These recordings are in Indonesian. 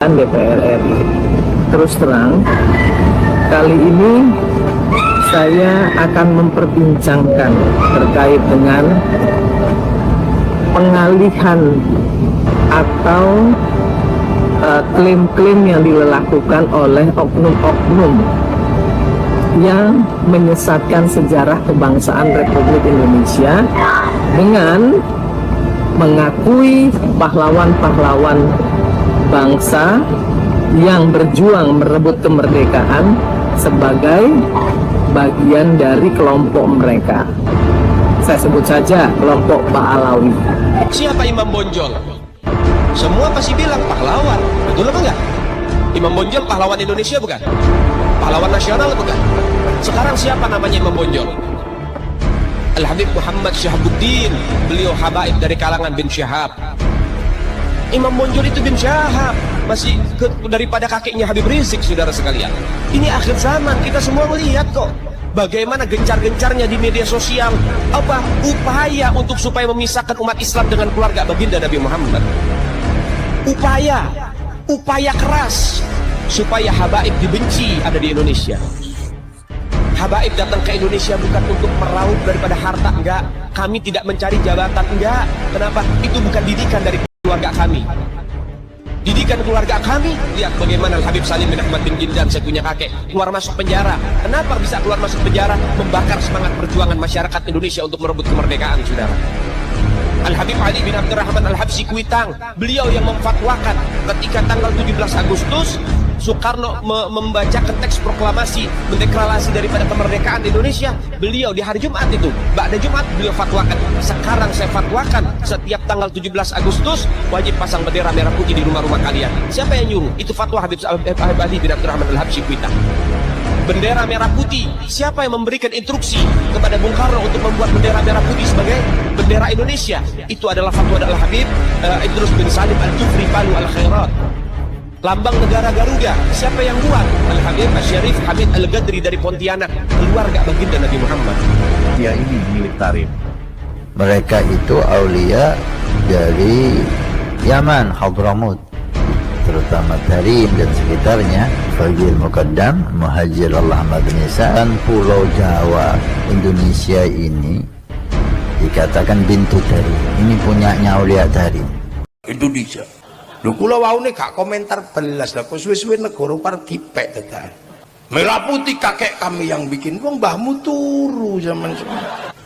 DPR RI. Terus terang, kali ini saya akan memperbincangkan terkait dengan pengalihan atau klaim-klaim yang dilakukan oleh oknum-oknum yang menyesatkan sejarah kebangsaan Republik Indonesia dengan mengakui pahlawan-pahlawan bangsa yang berjuang merebut kemerdekaan sebagai bagian dari kelompok mereka. Saya sebut saja kelompok Ba'alawi. Siapa Imam Bonjol? Semua pasti bilang pahlawan, betul apa enggak? Imam Bonjol pahlawan Indonesia bukan? Pahlawan nasional bukan? Sekarang siapa namanya Imam Bonjol? Al-Habib Muhammad Syahabuddin, beliau habaib dari kalangan bin Syahab. Imam Bonjol itu bin Syahab, masih daripada kakeknya Habib Rizik, saudara sekalian. Ini akhir zaman, kita semua melihat kok bagaimana gencar-gencarnya di media sosial upaya untuk supaya memisahkan umat Islam dengan keluarga baginda Nabi Muhammad. Upaya keras supaya habaib dibenci ada di Indonesia. Habaib datang ke Indonesia bukan untuk meraup daripada harta, enggak. Kami tidak mencari jabatan, enggak. Kenapa? Itu bukan didikan dari keluarga kami. Didikan keluarga kami, lihat bagaimana Al-Habib Salim bin Ahmad bin Jindan, saya punya kakek, keluar masuk penjara. Kenapa bisa keluar masuk penjara? Membakar semangat perjuangan masyarakat Indonesia untuk merebut kemerdekaan, saudara. Al-Habib Ali bin Abdurrahman Al-Habsyi Kuitang, beliau yang memfatwakan ketika tanggal 17 Agustus Soekarno membacakan teks proklamasi mendeklarasi daripada kemerdekaan Indonesia. Beliau di hari Jumat itu, ba'da Jumat beliau fatwakan, sekarang saya fatwakan setiap tanggal 17 Agustus wajib pasang bendera merah putih di rumah-rumah kalian. Siapa yang nyuruh? Itu fatwa Habib Ali bin Abdurrahman Al-Habsyi Kuitang. Bendera merah putih, siapa yang memberikan instruksi kepada Bung Karno untuk membuat bendera merah putih sebagai bendera Indonesia? Itu adalah fatwa Al-Habib Idrus bin Salim Al-Jufri Palu Al-Khairat. Lambang negara Garuda, siapa yang buat? Al-Habib Syarif Hamid Al-Gadri dari Pontianak, keluarga baginda Nabi Muhammad. Dia ini milik Tarim. Mereka itu aulia dari Yaman, Hadramut, terutama Tarim dan sekitarnya, Fagil Muqaddam, Muhajir Allah Madnisa, dan Pulau Jawa Indonesia ini dikatakan bintu Tarim. Ini punyanya aulia Tarim. Indonesia. Lho kula waune gak komentar belas lah, kok suwe-suwe negara par dipek tenan. Merah putih kakek kami yang bikin, wong mbahmu turu zaman sekarang.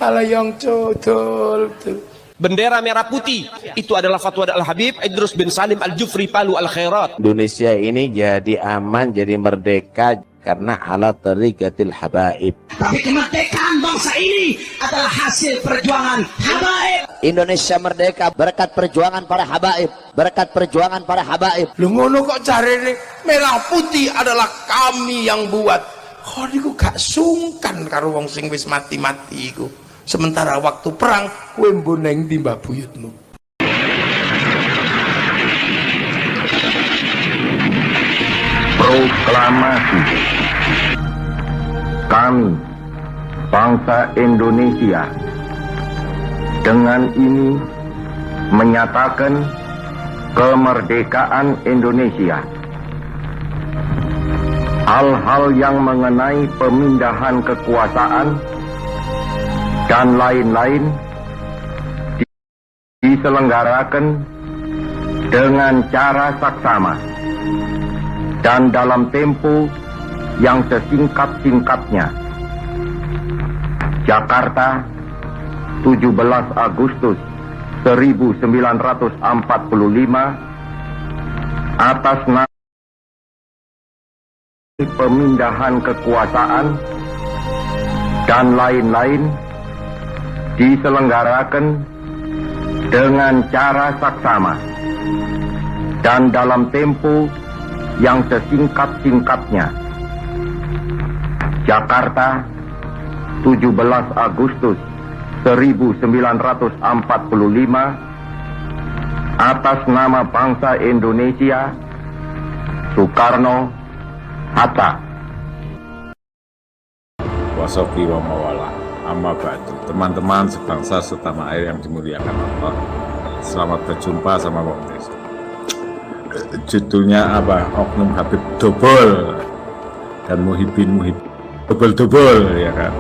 Ala yang codol tuh. Bendera merah putih itu adalah fatwa Al-Habib Idrus bin Salim Al-Jufri Palu Al-Khairat. Indonesia ini jadi aman, jadi merdeka karena ala tariqatil habaib. Tapi kemerdekaan bangsa ini adalah hasil perjuangan habaib. Indonesia merdeka berkat perjuangan para habaib, berkat perjuangan para habaib. Lu ngono kok carane merah putih adalah kami yang buat. Kok niku gak sungkan karo wong sing wis mati-mati iku. Sementara waktu perang kowe mboneng di mbah buyutmu. Proklamasi. Kami, bangsa Indonesia, dengan ini menyatakan kemerdekaan Indonesia. Hal-hal yang mengenai pemindahan kekuasaan dan lain-lain diselenggarakan dengan cara saksama dan dalam tempo yang sesingkat-singkatnya. Jakarta, 17 Agustus 1945, atas nama pemindahan kekuasaan dan lain-lain diselenggarakan dengan cara saksama dan dalam tempo yang sesingkat-singkatnya. Jakarta, 17 Agustus 1945, atas nama bangsa Indonesia, Soekarno, Hatta. Wasofi wa mawala. Amma ba'du. Teman-teman sebangsa setanah air yang dimuliakan Allah, selamat berjumpa sama Bang Des. judulnya apa? Oknum Habib Dobol dan Muhyiddin Dobol ya kan.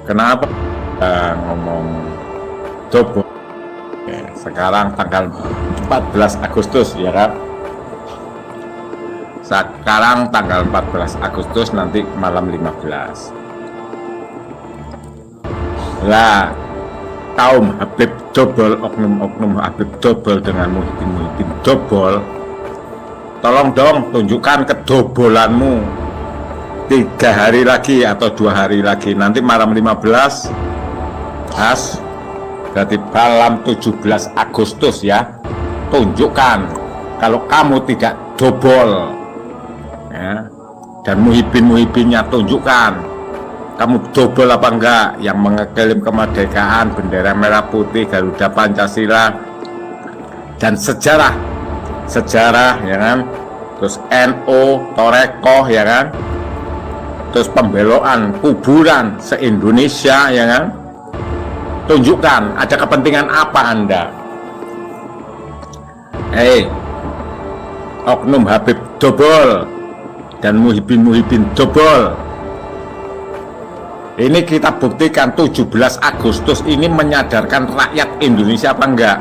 Kenapa ngomong Dobol? Ya, sekarang tanggal 14 Agustus ya kan. Sekarang tanggal 14 Agustus, nanti malam 15. Lah, kaum Habib Dobol, oknum-oknum Habib Dobol dengan Muhyiddin Dobol, tolong dong tunjukkan kedobolanmu 3 hari lagi atau 2 hari lagi, nanti malam 15 berarti malam 17 Agustus ya, tunjukkan kalau kamu tidak dobol ya. Dan muhibinnya tunjukkan kamu dobol apa enggak, yang mengeklaim kemerdekaan, bendera merah putih, Garuda Pancasila, dan sejarah ya kan, terus NU, Torekoh ya kan, terus pembeloan kuburan se-Indonesia ya kan. Tunjukkan ada kepentingan apa Anda. Oknum Habib Dobol dan Muhyiddin Dobol, ini kita buktikan 17 Agustus ini menyadarkan rakyat Indonesia apa enggak.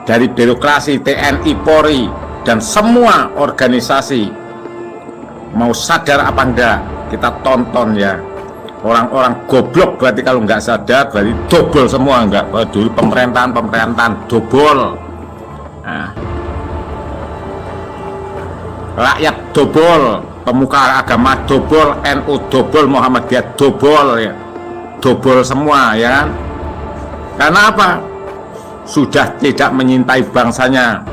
Dari birokrasi, TNI, Polri, dan semua organisasi mau sadar apa enggak, kita tonton ya. Orang-orang goblok berarti kalau nggak sadar berarti dobol semua, enggak. Dulu pemerintahan dobol. Nah, rakyat dobol, pemuka agama dobol, NU dobol, Muhammadiyah dobol ya. Dobol semua ya kan. Karena apa? Sudah tidak menyintai bangsanya.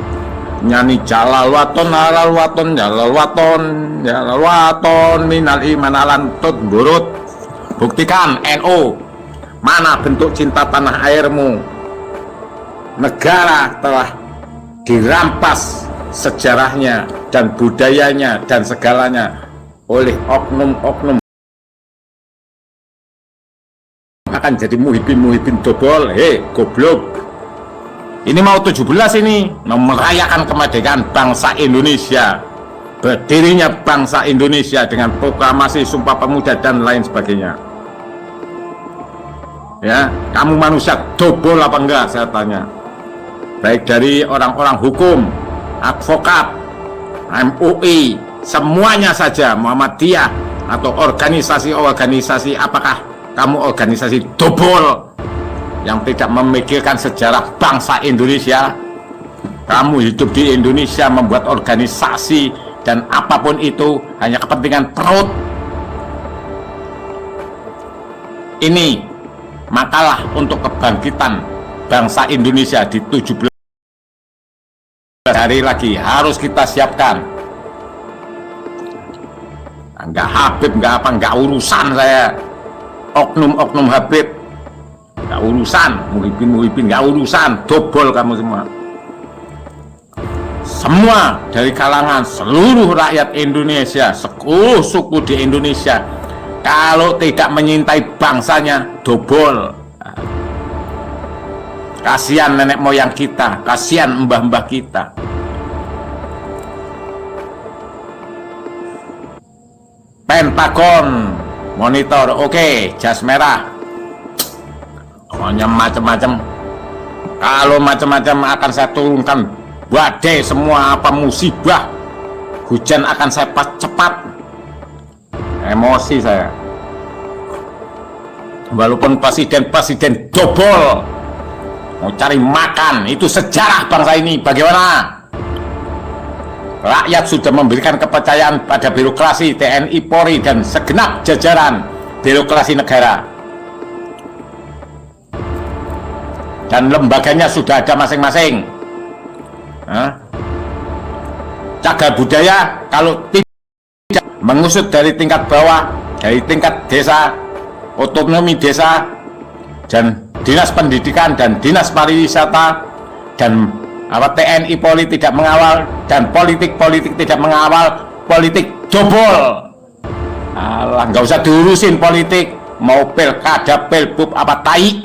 Nyanyi jalal waton minal iman alan tut burut. Buktikan NU, mana bentuk cinta tanah airmu. Negara telah dirampas sejarahnya dan budayanya dan segalanya oleh oknum-oknum. Akan jadi muhibin dobol. Goblok. Ini mau 17 ini, mau merayakan kemerdekaan bangsa Indonesia, berdirinya bangsa Indonesia dengan proklamasi Sumpah Pemuda dan lain sebagainya. Ya, kamu manusia dobol apa enggak, saya tanya. Baik dari orang-orang hukum, advokat, MUI, semuanya saja, Muhammadiyah atau organisasi-organisasi, apakah kamu organisasi dobol yang tidak memikirkan sejarah bangsa Indonesia? Kamu hidup di Indonesia, membuat organisasi dan apapun itu hanya kepentingan perut. Ini makalah untuk kebangkitan bangsa Indonesia di 17 hari lagi harus kita siapkan. Enggak Habib, enggak urusan saya. Oknum Habib enggak urusan, muhibin enggak urusan, dobol kamu semua. Semua dari kalangan seluruh rakyat Indonesia, seluruh suku di Indonesia, kalau tidak menyintai bangsanya, dobol. Kasihan nenek moyang kita, kasihan mbah-mbah kita. Pentagon monitor, oke, jas merah. Pokoknya macam-macam. Kalau macam-macam akan saya turunkan badai semua, apa musibah, hujan akan saya cepat. Emosi saya. Walaupun presiden dobol, mau cari makan, itu sejarah bangsa ini. Bagaimana? Rakyat sudah memberikan kepercayaan pada birokrasi, TNI, Polri, dan segenap jajaran birokrasi negara. Dan lembaganya sudah ada masing-masing. Cagar budaya kalau tidak mengusut dari tingkat bawah, dari tingkat desa, otonomi desa, dan dinas pendidikan dan dinas pariwisata, dan TNI Polri tidak mengawal, dan politik tidak mengawal, politik dobol. Alah, nggak usah diurusin politik, mau pilkada, pilbub, apa tai,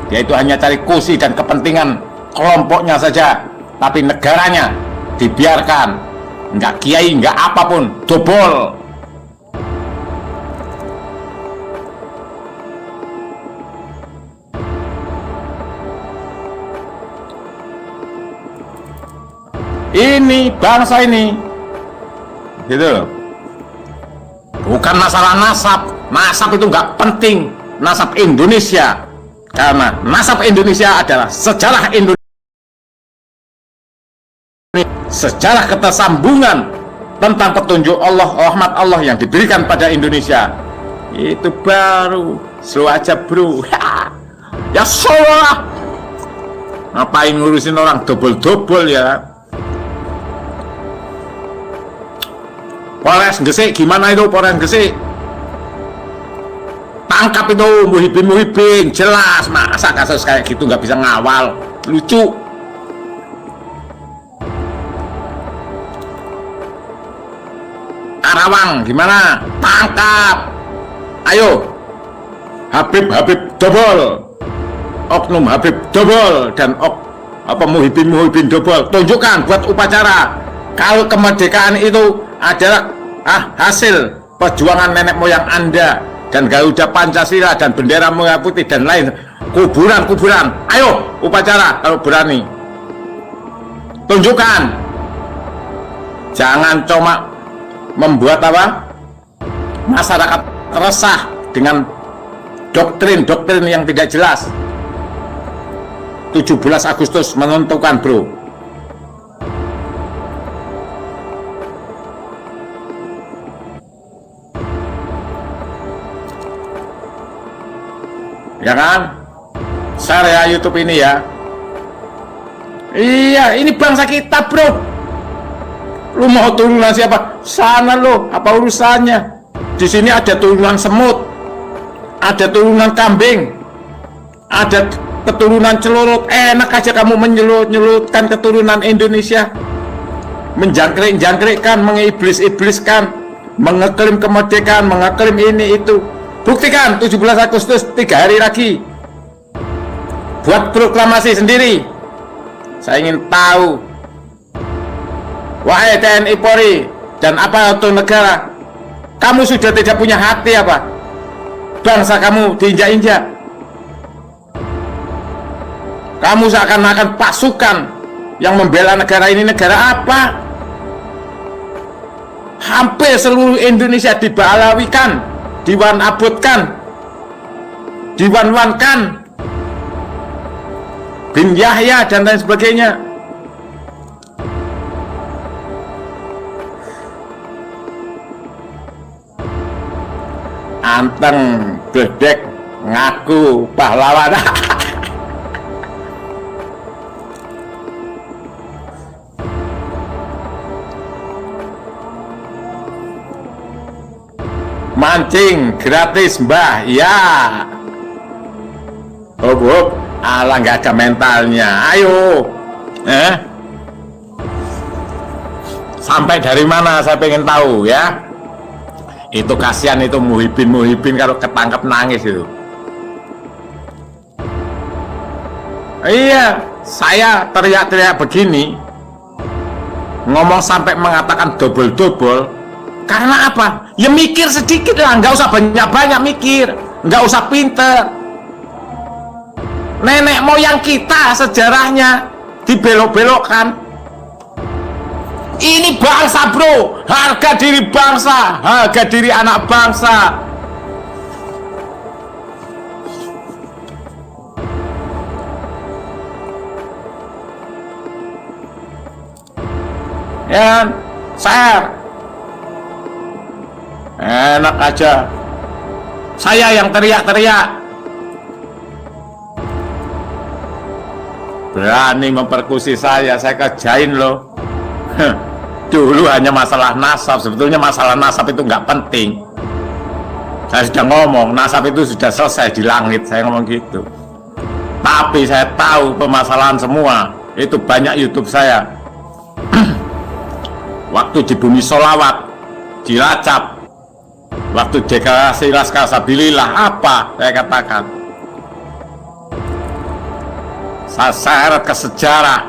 yaitu hanya cari kursi dan kepentingan kelompoknya saja, tapi negaranya dibiarkan, nggak kiai, nggak apapun, dobol. Ini bangsa ini, gitu loh. Bukan masalah nasab. Nasab itu nggak penting. Nasab Indonesia, karena nasab Indonesia adalah sejarah Indonesia, sejarah ketersambungan tentang petunjuk Allah, rahmat Allah yang diberikan pada Indonesia. Itu baru slow aja bro. Ya salah. Ngapain ngurusin orang dobol-dobol ya? Polres Gresik gimana itu Polres Gresik? Tangkap itu Muhyiddin, jelas. Masa kasus kayak gitu nggak bisa ngawal? Lucu. Karawang gimana? Tangkap. Ayo. Habib dobol. Oknum Habib dobol dan Muhyiddin dobol. Tunjukkan buat upacara kalau kemerdekaan itu adalah hasil perjuangan nenek moyang Anda dan Garuda Pancasila dan bendera merah putih dan lain kuburan. Ayo upacara kalau berani. Tunjukkan. Jangan cuma membuat masyarakat resah dengan doktrin yang tidak jelas. 17 Agustus menentukan bro. Ya kan? Share ya YouTube ini ya. Iya, ini bangsa kita bro. Lu mau turunan siapa? Sana lo, apa urusannya? Di sini ada turunan semut, ada turunan kambing, ada keturunan celurut. Enak aja kamu menyelutkan keturunan Indonesia, menjangkrik-jangkrikkan, mengiblis-ibliskan, mengeklaim kemerdekaan, mengeklaim ini itu. Buktikan 17 Agustus 3 hari lagi. Buat proklamasi sendiri. Saya ingin tahu. Wahai TNI Polri dan aparatur negara, kamu sudah tidak punya hati apa? Bangsa kamu diinjak-injak. Kamu seakan-akan pasukan yang membela negara ini. Negara apa? Hampir seluruh Indonesia dibalawikan, diwan-abutkan, diwan-wankan, bin Yahya dan lain sebagainya. Anteng gledek ngaku pahlawan. Mancing gratis mbah ya. Hop ala nggak ada mentalnya. Ayo sampai dari mana saya pengen tahu ya. Itu kasihan itu Muhyiddin kalau ketangkep nangis itu. Iya, saya teriak-teriak begini, ngomong sampai mengatakan dobol-dobol. Karena apa? Ya mikir sedikit lah, nggak usah banyak-banyak mikir, nggak usah pinter. Nenek moyang kita sejarahnya dibelok-belokkan. Ini bangsa bro, harga diri bangsa, harga diri anak bangsa. Ya, saya enak aja. Saya yang teriak-teriak. Berani memperkusi saya kerjain loh. Dulu hanya masalah nasab, sebetulnya masalah nasab itu nggak penting. Saya sudah ngomong, nasab itu sudah selesai di langit, saya ngomong gitu. Tapi saya tahu permasalahan semua, itu banyak YouTube saya. Waktu di Bumi Sholawat, Cilacap, waktu deklarasi Laskar Sabilillah, apa saya katakan? Saya seret ke sejarah.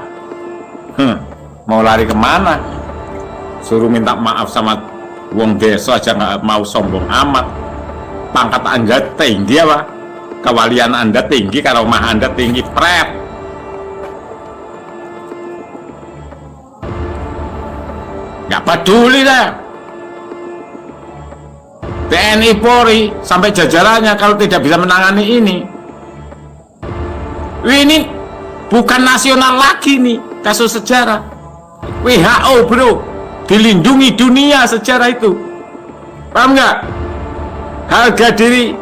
Mau lari kemana? Suruh minta maaf sama wong desa aja nggak mau, sombong amat. Pangkat Anda tinggi apa? Kewalian Anda tinggi, karomah Anda tinggi, pret. Nggak peduli dah. TNI Polri sampai jajarannya kalau tidak bisa menangani ini bukan nasional lagi nih, kasus sejarah. WHO bro, dilindungi dunia sejarah itu, paham nggak? Harga diri